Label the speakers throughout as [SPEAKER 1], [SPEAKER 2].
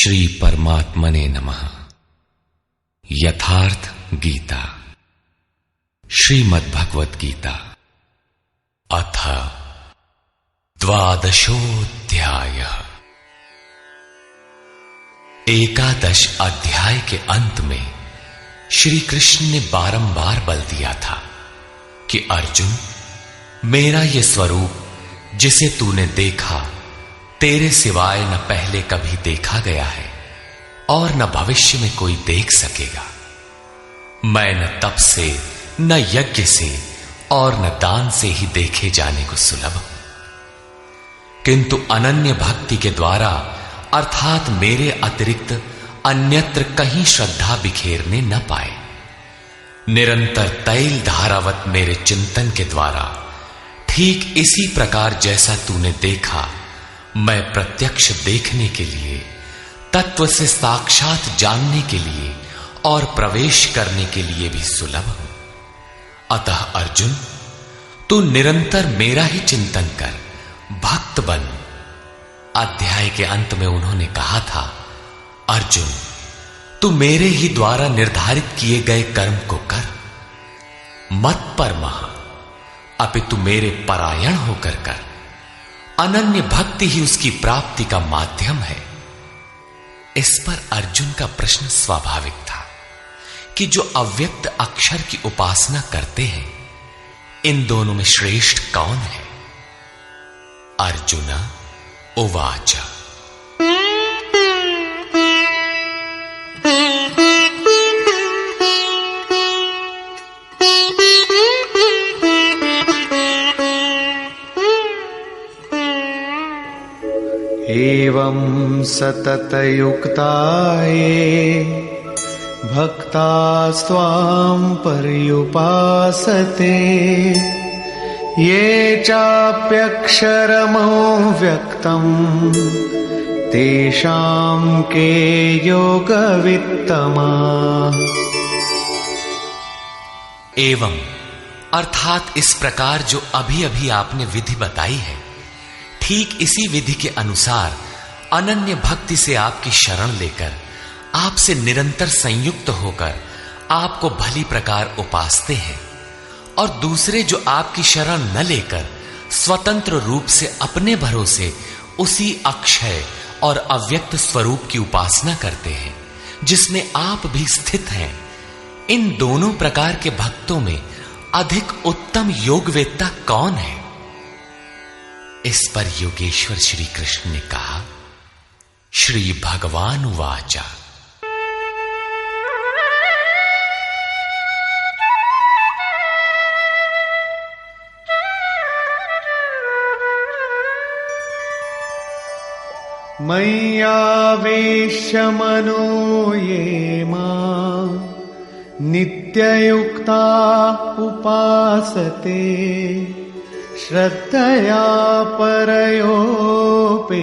[SPEAKER 1] श्री परमात्मने नमः। यथार्थ गीता, श्रीमद्भगवत गीता, अथ द्वादशोऽध्यायः। एकादश अध्याय के अंत में श्री कृष्ण ने बारंबार बल दिया था कि अर्जुन, मेरा यह स्वरूप जिसे तूने देखा तेरे सिवाय न पहले कभी देखा गया है और न भविष्य में कोई देख सकेगा। मैं न तप से, न यज्ञ से और न दान से ही देखे जाने को सुलभ हूं, किंतु अनन्य भक्ति के द्वारा अर्थात मेरे अतिरिक्त अन्यत्र कहीं श्रद्धा बिखेरने न पाए, निरंतर तैल धारावत मेरे चिंतन के द्वारा ठीक इसी प्रकार जैसा तूने देखा, मैं प्रत्यक्ष देखने के लिए, तत्व से साक्षात जानने के लिए और प्रवेश करने के लिए भी सुलभ हूं। अतः अर्जुन, तू निरंतर मेरा ही चिंतन कर, भक्त बन। अध्याय के अंत में उन्होंने कहा था, अर्जुन, तू मेरे ही द्वारा निर्धारित किए गए कर्म को कर, मत परमः, अपितु मेरे परायण होकर कर। अनन्य भक्ति ही उसकी प्राप्ति का माध्यम है। इस पर अर्जुन का प्रश्न स्वाभाविक था कि जो अव्यक्त अक्षर की उपासना करते हैं, इन दोनों में श्रेष्ठ कौन है? अर्जुन उवाच,
[SPEAKER 2] एवं सततयुक्ता ये भक्तास्त्वां पर्युपासते, ये चाप्यक्षरमव्यक्तम् तेषां के योगवित्तमाः।
[SPEAKER 1] एवं अर्थात इस प्रकार जो अभी अभी आपने विधि बताई है, ठीक इसी विधि के अनुसार अनन्य भक्ति से आपकी शरण लेकर, आपसे निरंतर संयुक्त होकर आपको भली प्रकार उपासते हैं, और दूसरे जो आपकी शरण न लेकर स्वतंत्र रूप से अपने भरोसे उसी अक्षय और अव्यक्त स्वरूप की उपासना करते हैं जिसमें आप भी स्थित हैं, इन दोनों प्रकार के भक्तों में अधिक उत्तम योगवेत्ता कौन है? इस पर योगेश्वर श्री कृष्ण ने कहा, श्री भगवान उवाचा,
[SPEAKER 2] मय्यावेश्य मनो ये मां नित्ययुक्ता उपासते, श्रद्धया परयोपेता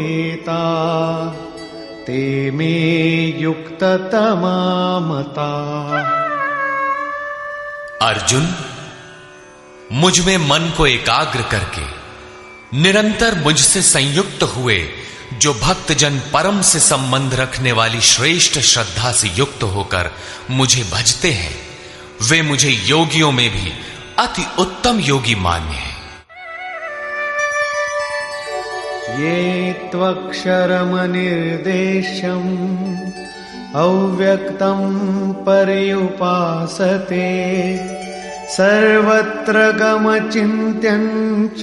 [SPEAKER 2] ते मे युक्ततमा मता।
[SPEAKER 1] अर्जुन, मुझ में मन को एकाग्र करके निरंतर मुझसे संयुक्त हुए जो भक्तजन परम से संबंध रखने वाली श्रेष्ठ श्रद्धा से युक्त होकर मुझे भजते हैं, वे मुझे योगियों में भी अति उत्तम योगी मान्य हैं।
[SPEAKER 2] ये त्वक्षरमनिर्देश्यम् अव्यक्तं पर्युपासते, सर्वत्र गमचिन्त्यं च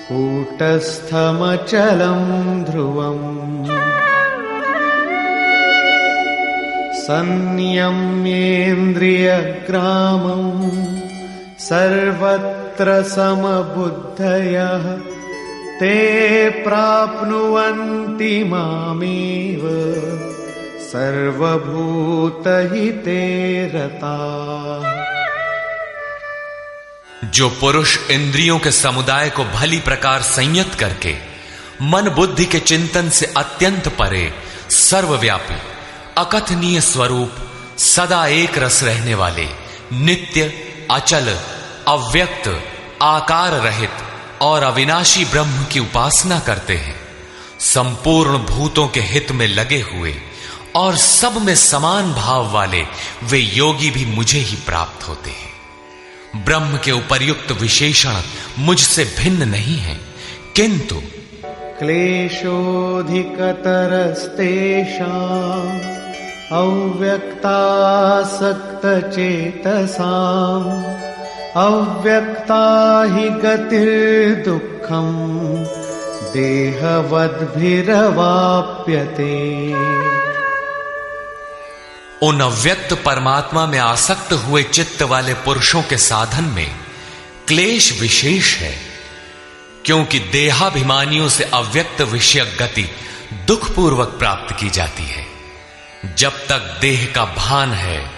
[SPEAKER 2] कूटस्थमचलं ध्रुवम्, संयम्येन्द्रियग्रामं सर्वत्र समबुद्धयः, ते प्राप्नुवन्ति मामेव सर्वभूतहिते रताः।
[SPEAKER 1] जो पुरुष इंद्रियों के समुदाय को भली प्रकार संयत करके मन बुद्धि के चिंतन से अत्यंत परे सर्वव्यापी अकथनीय स्वरूप सदा एक रस रहने वाले नित्य अचल अव्यक्त आकार रहित और अविनाशी ब्रह्म की उपासना करते हैं, संपूर्ण भूतों के हित में लगे हुए और सब में समान भाव वाले वे योगी भी मुझे ही प्राप्त होते हैं। ब्रह्म के उपर्युक्त विशेषण मुझसे भिन्न नहीं है, किंतु
[SPEAKER 2] क्लेशोऽधिकतरस्तेषाम् अव्यक्तासक्तचेतसाम् अव्यक्ता हि गतिर्दुःखम् देहवद्भिरवाप्यते।
[SPEAKER 1] उन अव्यक्त परमात्मा में आसक्त हुए चित्त वाले पुरुषों के साधन में क्लेश विशेष है, क्योंकि देहाभिमानियों से अव्यक्त विषयक गति दुखपूर्वक प्राप्त की जाती है। जब तक देह का भान है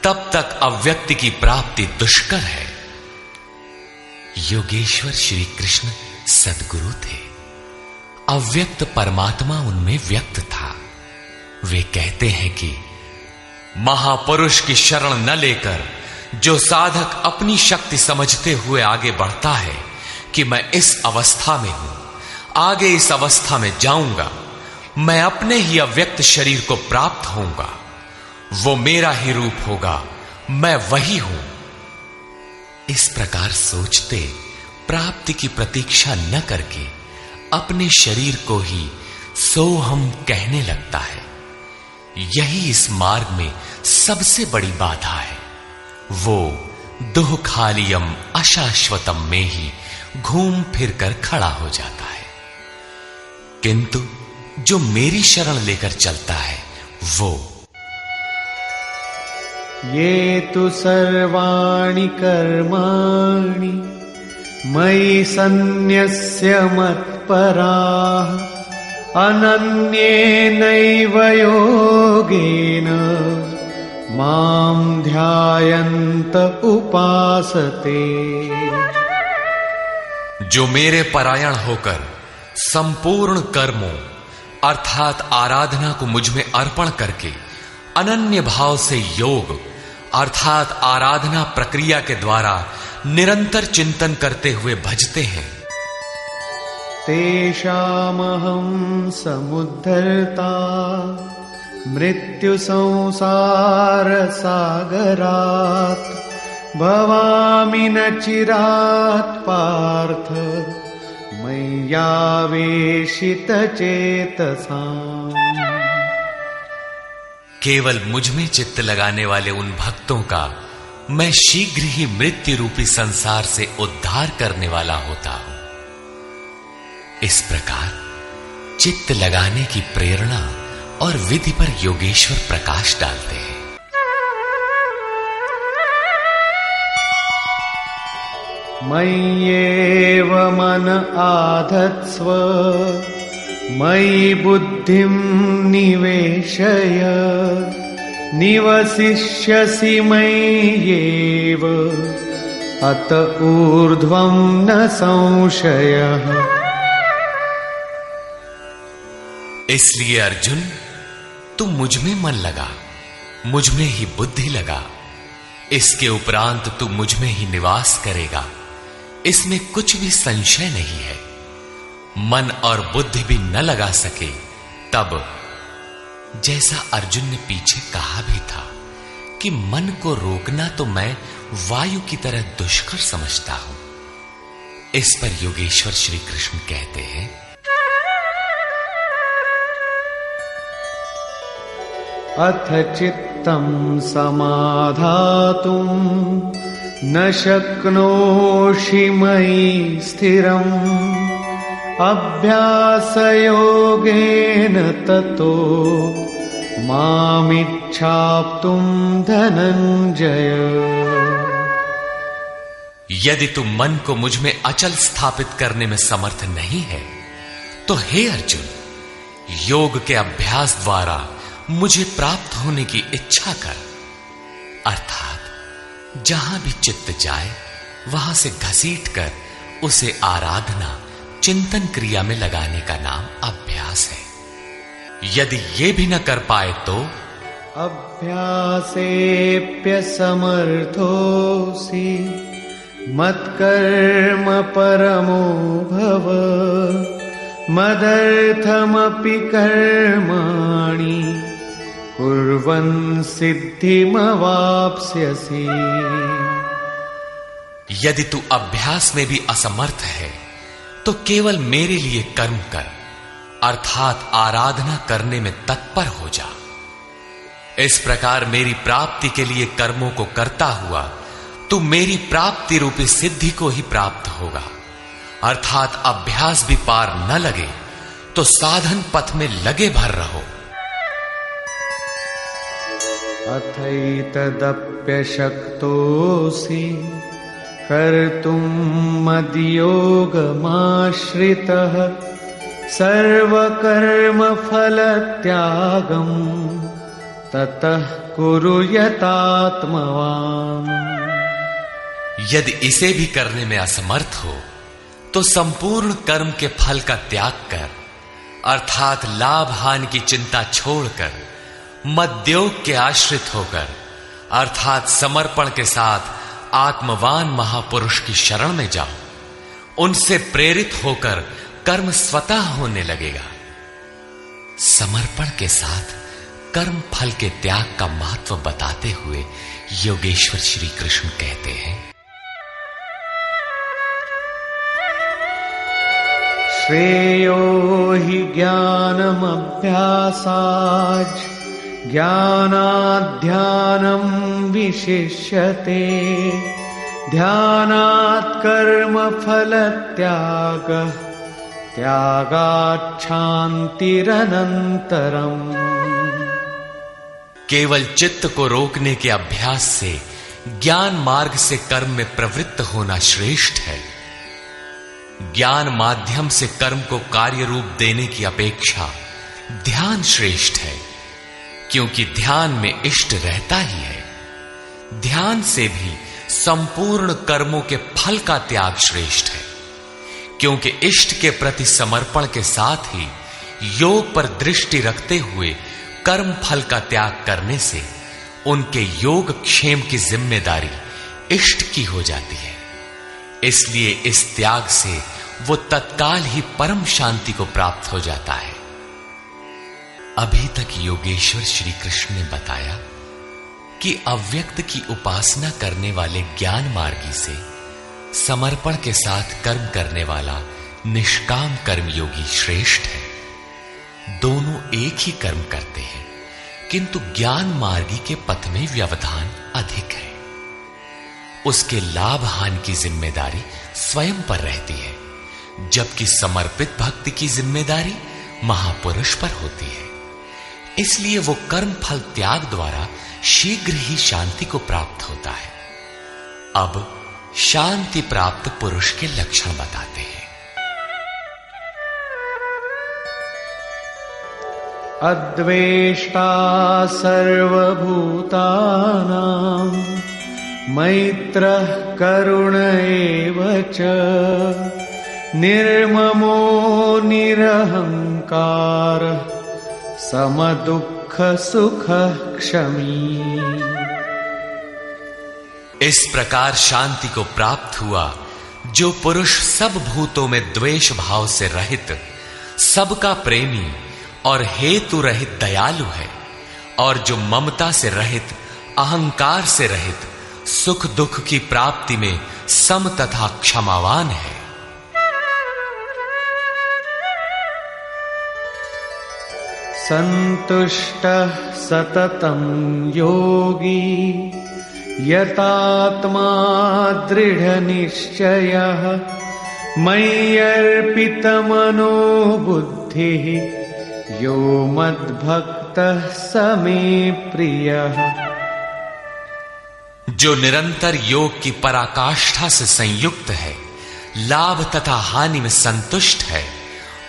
[SPEAKER 1] तब तक अव्यक्त की प्राप्ति दुष्कर है। योगेश्वर श्री कृष्ण सद्गुरु थे। अव्यक्त परमात्मा उनमें व्यक्त था। वे कहते हैं कि महापुरुष की शरण न लेकर जो साधक अपनी शक्ति समझते हुए आगे बढ़ता है कि मैं इस अवस्था में हूं, आगे इस अवस्था में जाऊंगा, मैं अपने ही अव्यक्त शरीर को प्राप्त होऊंगा, वो मेरा ही रूप होगा, मैं वही हूं। इस प्रकार सोचते प्राप्ति की प्रतीक्षा न करके अपने शरीर को ही सोहम कहने लगता है। यही इस मार्ग में सबसे बड़ी बाधा है। वो दुःखालियम अशाश्वतम में ही घूम फिर कर खड़ा हो जाता है। किंतु जो मेरी शरण लेकर चलता है वो
[SPEAKER 2] ये तु सर्वाणि कर्माणि मयि सन्न्यस्य मत्पराः अनन्येनैव योगेन मां ध्यायन्त उपासते।
[SPEAKER 1] जो मेरे परायण होकर संपूर्ण कर्मों अर्थात आराधना को मुझ में अर्पण करके अनन्य भाव से योग अर्थात आराधना प्रक्रिया के द्वारा निरंतर चिंतन करते हुए भजते हैं।
[SPEAKER 2] तेषामहं समुद्धर्ता मृत्यु संसार सागरात् भवामि न चिरात् पार्थ मय्यावेशितचेतसाम्।
[SPEAKER 1] केवल मुझ में चित्त लगाने वाले उन भक्तों का मैं शीघ्र ही मृत्यु रूपी संसार से उद्धार करने वाला होता हूं। इस प्रकार चित्त लगाने की प्रेरणा और विधि पर योगेश्वर प्रकाश डालते हैं।
[SPEAKER 2] मय्येव मन आधत्स्व मयि बुद्धिं निवेशय निवसिष्यसि मय्येव अत ऊर्ध्वं न संशयः।
[SPEAKER 1] इसलिए अर्जुन, तू मुझ में मन लगा, मुझ में ही बुद्धि लगा। इसके उपरांत तू मुझ में ही निवास करेगा, इसमें कुछ भी संशय नहीं है। मन और बुद्धि भी न लगा सके तब, जैसा अर्जुन ने पीछे कहा भी था कि मन को रोकना तो मैं वायु की तरह दुष्कर समझता हूं। इस पर योगेश्वर श्री कृष्ण कहते हैं,
[SPEAKER 2] अथ चित्तं समाधातुं न शक्नोषि मयि स्थिरम् अभ्यासयोगेन ततो मामिच्छाप्तुं धनंजय।
[SPEAKER 1] यदि तू मन को मुझ में अचल स्थापित करने में समर्थ नहीं है तो हे अर्जुन, योग के अभ्यास द्वारा मुझे प्राप्त होने की इच्छा कर। अर्थात जहां भी चित्त जाए वहां से घसीट कर उसे आराधना चिंतन क्रिया में लगाने का नाम अभ्यास है। यदि ये भी न कर पाए तो
[SPEAKER 2] अभ्यासेऽप्यसमर्थोऽसि मत्कर्म परमो भव मदर्थमपि कर्माणि कुर्वन् सिद्धिमवाप्स्यसि।
[SPEAKER 1] यदि तू अभ्यास में भी असमर्थ है तो केवल मेरे लिए कर्म कर, अर्थात आराधना करने में तत्पर हो जा। इस प्रकार मेरी प्राप्ति के लिए कर्मों को करता हुआ तू मेरी प्राप्ति रूपी सिद्धि को ही प्राप्त होगा। अर्थात अभ्यास भी पार न लगे तो साधन पथ में लगे भर रहो।
[SPEAKER 2] अथैतदप्यशक्तोऽसि कर्तुं मद्योगमाश्रितः सर्वकर्मफलत्यागं ततः कुरु यतात्मवान्।
[SPEAKER 1] यदि इसे भी करने में असमर्थ हो तो संपूर्ण कर्म के फल का त्याग कर, अर्थात लाभ हानि की चिंता छोड़कर मद्योग के आश्रित होकर, अर्थात समर्पण के साथ आत्मवान महापुरुष की शरण में जाओ। उनसे प्रेरित होकर कर्म स्वतः होने लगेगा। समर्पण के साथ कर्म फल के त्याग का महत्व बताते हुए योगेश्वर श्री कृष्ण कहते हैं,
[SPEAKER 2] श्रेयो हि ज्ञानमभ्यासाच् ज्ञानाध्यानं विशिष्यते ध्यानात् कर्मफलत्यागः त्यागात् शान्तिरनन्तरम्।
[SPEAKER 1] केवल चित्त को रोकने के अभ्यास से ज्ञान मार्ग से कर्म में प्रवृत्त होना श्रेष्ठ है। ज्ञान माध्यम से कर्म को कार्य रूप देने की अपेक्षा ध्यान श्रेष्ठ है, क्योंकि ध्यान में इष्ट रहता ही है। ध्यान से भी संपूर्ण कर्मों के फल का त्याग श्रेष्ठ है, क्योंकि इष्ट के प्रति समर्पण के साथ ही योग पर दृष्टि रखते हुए कर्म फल का त्याग करने से उनके योग क्षेम की जिम्मेदारी इष्ट की हो जाती है। इसलिए इस त्याग से वो तत्काल ही परम शांति को प्राप्त हो जाता है। अभी तक योगेश्वर श्री कृष्ण ने बताया कि अव्यक्त की उपासना करने वाले ज्ञान मार्गी से समर्पण के साथ कर्म करने वाला निष्काम कर्मयोगी श्रेष्ठ है। दोनों एक ही कर्म करते हैं, किंतु ज्ञान मार्गी के पथ में व्यवधान अधिक है। उसके लाभ हानि की जिम्मेदारी स्वयं पर रहती है, जबकि समर्पित भक्ति की जिम्मेदारी महापुरुष पर होती है। इसलिए वो कर्म फल त्याग द्वारा शीघ्र ही शांति को प्राप्त होता है। अब शांति प्राप्त पुरुष के लक्षण बताते हैं।
[SPEAKER 2] अद्वेष्टा सर्वभूतानां मैत्रः करुण एव च निर्ममो निरहंकारः समदुःख सुखः क्षमी।
[SPEAKER 1] इस प्रकार शांति को प्राप्त हुआ जो पुरुष सब भूतों में द्वेष भाव से रहित, सबका प्रेमी और हेतु रहित दयालु है, और जो ममता से रहित, अहंकार से रहित, सुख दुख की प्राप्ति में सम तथा क्षमावान है।
[SPEAKER 2] संतुष्टः सततं योगी यतात्मा दृढ़निश्चयः मय्यर्पितमनो बुद्धिः यो मद्भक्तः स मे प्रियः।
[SPEAKER 1] जो निरंतर योग की पराकाष्ठा से संयुक्त है, लाभ तथा हानि में संतुष्ट है,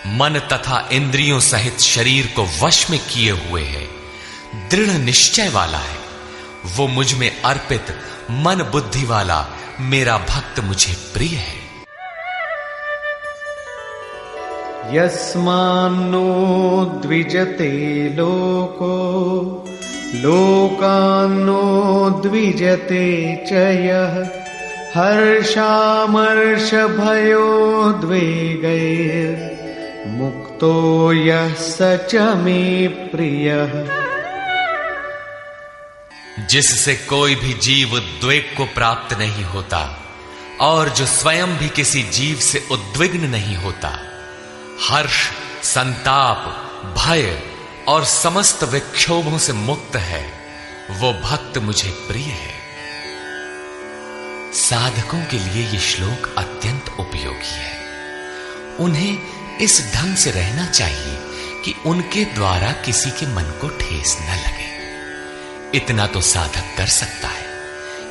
[SPEAKER 1] मन तथा इंद्रियों सहित शरीर को वश में किए हुए है, दृढ़ निश्चय वाला है, वो मुझ में अर्पित मन बुद्धि वाला मेरा भक्त मुझे प्रिय है।
[SPEAKER 2] यस्मान्नो द्विजते लोको लोकान्नो द्विजते च यः हर्षामर्षभयोद्वेगैर् मुक्तो यः स च मे प्रियः।
[SPEAKER 1] जिससे कोई भी जीव उद्वेग को प्राप्त नहीं होता और जो स्वयं भी किसी जीव से उद्विग्न नहीं होता, हर्ष, संताप, भय और समस्त विक्षोभों से मुक्त है, वो भक्त मुझे प्रिय है। साधकों के लिए यह श्लोक अत्यंत उपयोगी है। उन्हें इस ढंग से रहना चाहिए कि उनके द्वारा किसी के मन को ठेस न लगे। इतना तो साधक कर सकता है,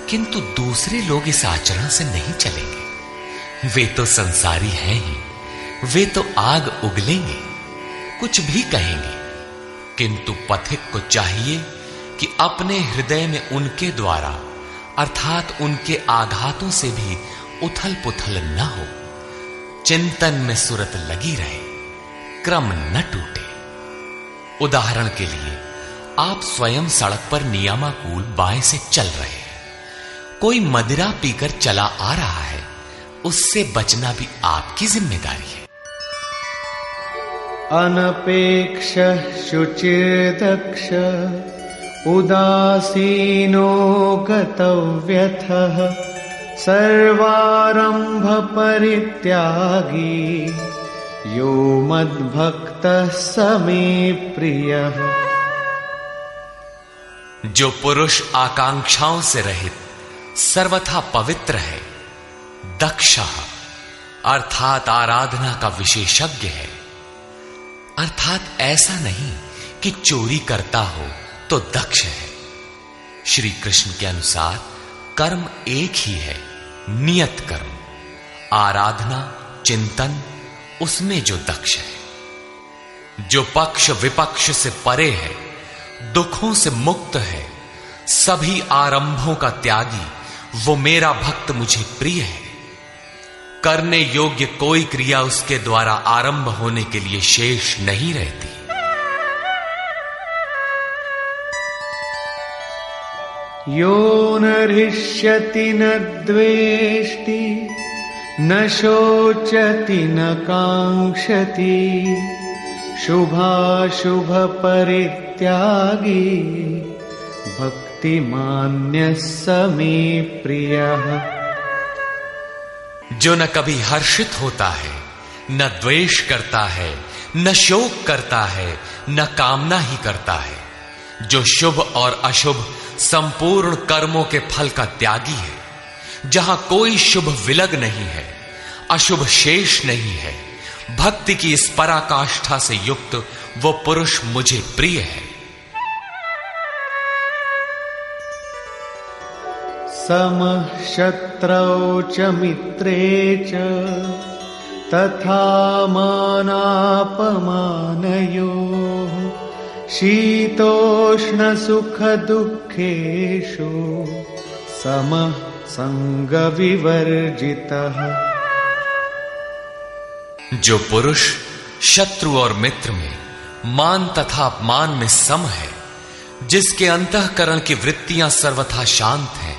[SPEAKER 1] किंतु दूसरे लोग इस आचरण से नहीं चलेंगे। वे तो संसारी हैं ही, वे तो आग उगलेंगे, कुछ भी कहेंगे, किंतु पथिक को चाहिए कि अपने हृदय में उनके द्वारा अर्थात उनके आघातों से भी उथल पुथल न हो, चिंतन में सुरत लगी रहे, क्रम न टूटे। उदाहरण के लिए आप स्वयं सड़क पर नियमानुकूल बाएं से चल रहे हैं, कोई मदिरा पीकर चला आ रहा है, उससे बचना भी आपकी जिम्मेदारी है।
[SPEAKER 2] अनपेक्ष शुचिर्दक्ष उदासीनो गतव्यथः सर्वारंभ परित्यागी यो मद्भक्तः स मे प्रियः।
[SPEAKER 1] जो पुरुष आकांक्षाओं से रहित सर्वथा पवित्र है, दक्ष अर्थात आराधना का विशेषज्ञ है, अर्थात ऐसा नहीं कि चोरी करता हो तो दक्ष है। श्री कृष्ण के अनुसार कर्म एक ही है, नियत कर्म, आराधना, चिंतन, उसमें जो दक्ष है। जो पक्ष विपक्ष से परे है, दुखों से मुक्त है, सभी आरंभों का त्यागी, वो मेरा भक्त मुझे प्रिय है। करने योग्य कोई क्रिया उसके द्वारा आरंभ होने के लिए शेष नहीं रहती।
[SPEAKER 2] यो न हृष्यति न द्वेष्टि न शोचति न कांक्षति शुभाशुभ परित्यागी भक्तिमान्यः स मे प्रियः।
[SPEAKER 1] जो न कभी हर्षित होता है, न द्वेष करता है, न शोक करता है, न कामना ही करता है, जो शुभ और अशुभ संपूर्ण कर्मों के फल का त्यागी है, जहां कोई शुभ विलग नहीं है, अशुभ शेष नहीं है, भक्ति की इस पराकाष्ठा से युक्त वो पुरुष मुझे प्रिय है।
[SPEAKER 2] समः शत्रौ च मित्रे च तथा मानापमानयोः शीतोष्ण सुख दुःखेषु समः संग विवर्जितः।
[SPEAKER 1] जो पुरुष शत्रु और मित्र में, मान तथा अपमान में सम है, जिसके अंतःकरण की वृत्तियां सर्वथा शांत हैं,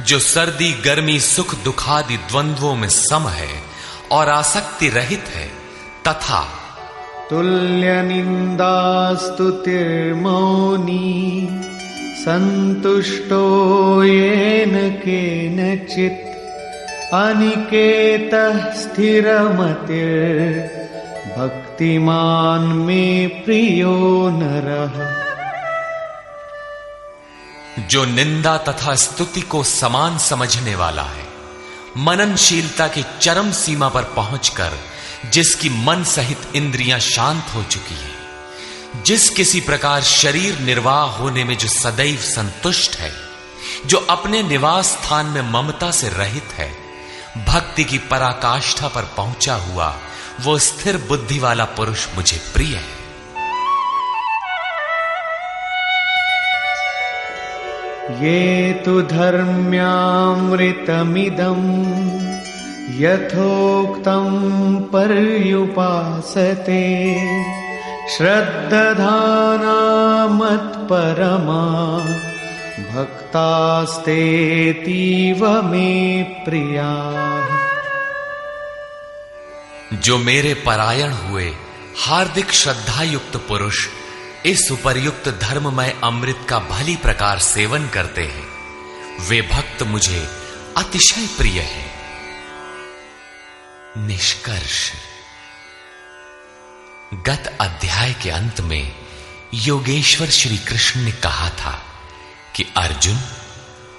[SPEAKER 1] जो सर्दी गर्मी सुख दुखादि द्वंद्वों में सम है और आसक्ति रहित है, तथा
[SPEAKER 2] तुल्य निंदा स्तुतिर्मौनी संतुष्टो येन केनचित् अनिकेतः स्थिरमतिर् भक्तिमान मे प्रियो नरः।
[SPEAKER 1] जो निंदा तथा स्तुति को समान समझने वाला है, मननशीलता की चरम सीमा पर पहुंचकर जिसकी मन सहित इंद्रियां शांत हो चुकी है, जिस किसी प्रकार शरीर निर्वाह होने में जो सदैव संतुष्ट है, जो अपने निवास स्थान में ममता से रहित है, भक्ति की पराकाष्ठा पर पहुंचा हुआ वो स्थिर बुद्धि वाला पुरुष मुझे प्रिय है।
[SPEAKER 2] ये तु धर्म्यामृतमिदं यथोक्तं पर्युपासते श्रद्धाना मत्परमा भक्तास्तेतीव मे प्रियाः।
[SPEAKER 1] जो मेरे परायण हुए हार्दिक श्रद्धा युक्त पुरुष इस उपर्युक्त धर्ममय अमृत का भली प्रकार सेवन करते हैं, वे भक्त मुझे अतिशय प्रिय है। निष्कर्ष। गत अध्याय के अंत में योगेश्वर श्री कृष्ण ने कहा था कि अर्जुन,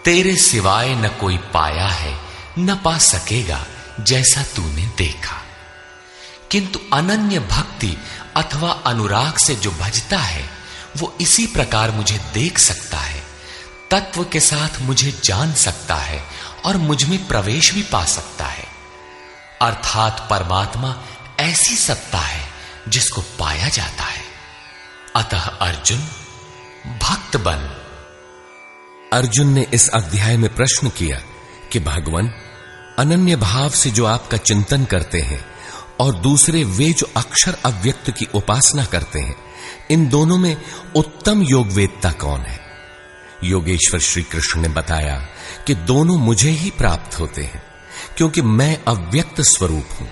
[SPEAKER 1] तेरे सिवाय न कोई पाया है न पा सकेगा जैसा तूने देखा, किंतु अनन्य भक्ति अथवा अनुराग से जो भजता है वो इसी प्रकार मुझे देख सकता है, तत्व के साथ मुझे जान सकता है और मुझ में प्रवेश भी पा सकता है। अर्थात परमात्मा ऐसी सत्ता है जिसको पाया जाता है। अतः अर्जुन, भक्त बन।
[SPEAKER 3] अर्जुन ने इस अध्याय में प्रश्न किया कि भगवान, अनन्य भाव से जो आपका चिंतन करते हैं और दूसरे वे जो अक्षर अव्यक्त की उपासना करते हैं, इन दोनों में उत्तम योगवेदता कौन है? योगेश्वर श्री कृष्ण ने बताया कि दोनों मुझे ही प्राप्त होते हैं, क्योंकि मैं अव्यक्त स्वरूप हूं,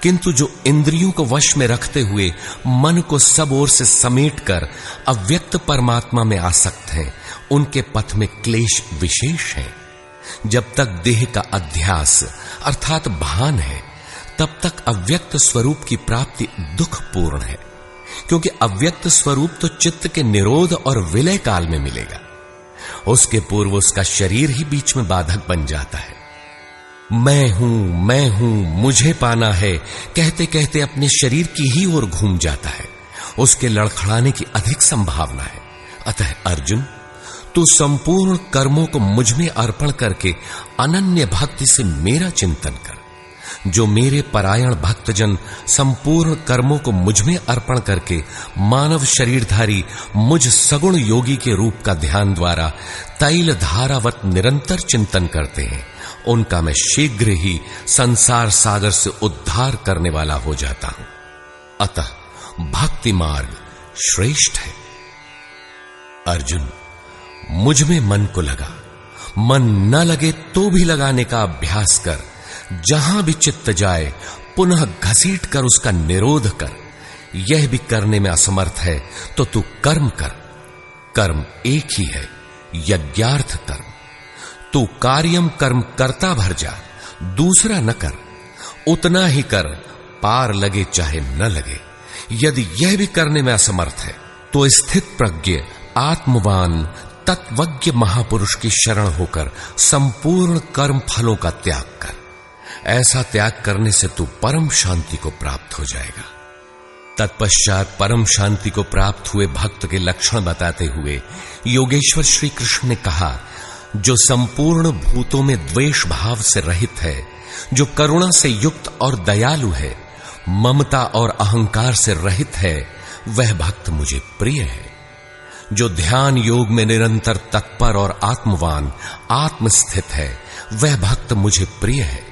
[SPEAKER 3] किंतु जो इंद्रियों को वश में रखते हुए मन को सब ओर से समेटकर अव्यक्त परमात्मा में आसक्त हैं, उनके पथ में क्लेश विशेष है। जब तक देह का अध्यास अर्थात भान है, तब तक अव्यक्त स्वरूप की प्राप्ति दुखपूर्ण है, क्योंकि अव्यक्त स्वरूप तो चित्त के निरोध और विलय काल में मिलेगा। उसके पूर्व उसका शरीर ही बीच में बाधक बन जाता है। मैं हूं, मुझे पाना है कहते कहते अपने शरीर की ही ओर घूम जाता है। उसके लड़खड़ाने की अधिक संभावना है। अतः अर्जुन, तू संपूर्ण कर्मों को मुझ में अर्पण करके अनन्य भक्ति से मेरा चिंतन कर। जो मेरे परायण भक्तजन संपूर्ण कर्मों को मुझ में अर्पण करके मानव शरीरधारी मुझ सगुण योगी के रूप का ध्यान द्वारा तैल धारावत निरंतर चिंतन करते हैं, उनका मैं शीघ्र ही संसार सागर से उद्धार करने वाला हो जाता हूं। अतः भक्ति मार्ग श्रेष्ठ है। अर्जुन, मुझ में मन को लगा, मन न लगे तो भी लगाने का अभ्यास कर। जहां भी चित्त जाए पुनः घसीट कर उसका निरोध कर। यह भी करने में असमर्थ है तो तू कर्म कर। कर्म एक ही है, यज्ञार्थ कर्म। तू कार्यम कर्म करता भर जा, दूसरा न कर। उतना ही कर, पार लगे चाहे न लगे। यदि यह भी करने में असमर्थ है तो स्थित प्रज्ञ आत्मवान तत्वज्ञ महापुरुष की शरण होकर संपूर्ण कर्म फलों का त्याग कर। ऐसा त्याग करने से तू परम शांति को प्राप्त हो जाएगा। तत्पश्चात परम शांति को प्राप्त हुए भक्त के लक्षण बताते हुए योगेश्वर श्री कृष्ण ने कहा, जो संपूर्ण भूतों में द्वेष भाव से रहित है, जो करुणा से युक्त और दयालु है, ममता और अहंकार से रहित है, वह भक्त मुझे प्रिय है। जो ध्यान योग में निरंतर तत्पर और आत्मवान आत्मस्थित है, वह भक्त मुझे प्रिय है।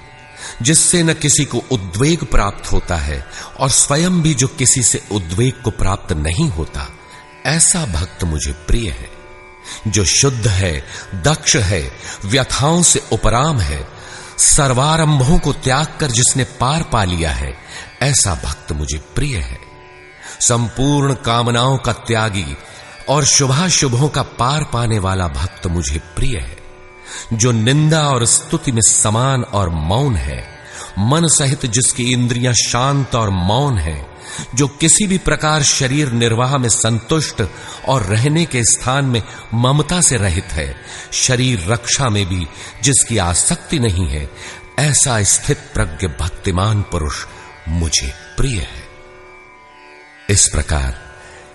[SPEAKER 3] जिससे न किसी को उद्वेग प्राप्त होता है और स्वयं भी जो किसी से उद्वेग को प्राप्त नहीं होता, ऐसा भक्त मुझे प्रिय है। जो शुद्ध है, दक्ष है, व्यथाओं से उपराम है, सर्वारंभों को त्याग कर जिसने पार पा लिया है, ऐसा भक्त मुझे प्रिय है। संपूर्ण कामनाओं का त्यागी और शुभाशुभों का पार पाने वाला भक्त मुझे प्रिय है। जो निंदा और स्तुति में समान और मौन है, मन सहित जिसकी इंद्रियां शांत और मौन है, जो किसी भी प्रकार शरीर निर्वाह में संतुष्ट और रहने के स्थान में ममता से रहित है, शरीर रक्षा में भी जिसकी आसक्ति नहीं है, ऐसा स्थित प्रज्ञ भक्तिमान पुरुष मुझे प्रिय है। इस प्रकार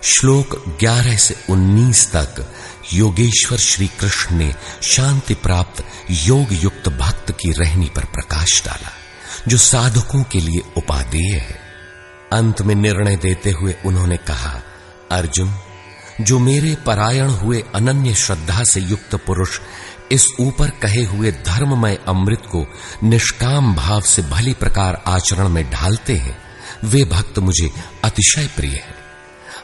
[SPEAKER 3] श्लोक 11 से 19 तक योगेश्वर श्री कृष्ण ने शांति प्राप्त योग युक्त भक्त की रहनी पर प्रकाश डाला, जो साधकों के लिए उपादेय है। अंत में निर्णय देते हुए उन्होंने कहा, अर्जुन, जो मेरे परायण हुए अनन्य श्रद्धा से युक्त पुरुष इस ऊपर कहे हुए धर्ममय अमृत को निष्काम भाव से भली प्रकार आचरण में ढालते हैं, वे भक्त मुझे अतिशय प्रिय है।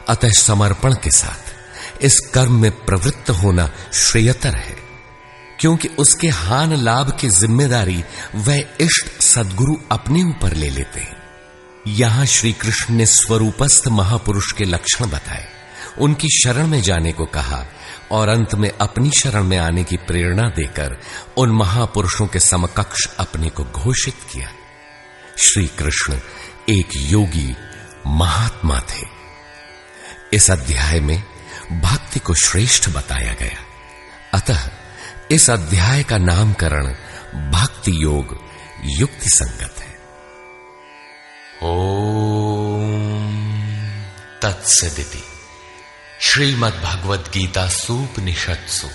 [SPEAKER 3] अतः समर्पण के साथ इस कर्म में प्रवृत्त होना श्रेयतर है, क्योंकि उसके हान लाभ की जिम्मेदारी वह इष्ट सद्गुरु अपने ऊपर ले लेते हैं। यहां श्री कृष्ण ने स्वरूपस्थ महापुरुष के लक्षण बताए, उनकी शरण में जाने को कहा और अंत में अपनी शरण में आने की प्रेरणा देकर उन महापुरुषों के समकक्ष अपने को घोषित किया। श्री कृष्ण एक योगी महात्मा थे। इस अध्याय में भक्ति को श्रेष्ठ बताया गया, अतः इस अध्याय का नामकरण भक्ति योग युक्ति संगत है।
[SPEAKER 1] ओम तत्सदिति श्रीमद्भगवद गीता सूपनिषत्सु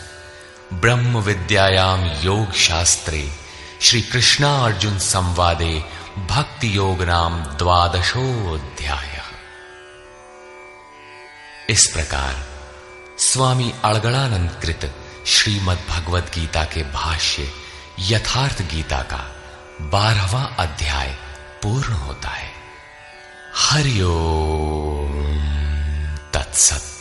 [SPEAKER 1] ब्रह्म विद्यायाम योग शास्त्रे श्री कृष्णा अर्जुन संवादे भक्ति योग नाम 12वां। इस प्रकार स्वामी अड़गड़ानंद कृत श्रीमद् भगवद गीता के भाष्य यथार्थ गीता का 12वां अध्याय पूर्ण होता है। हरि ओम तत्सत।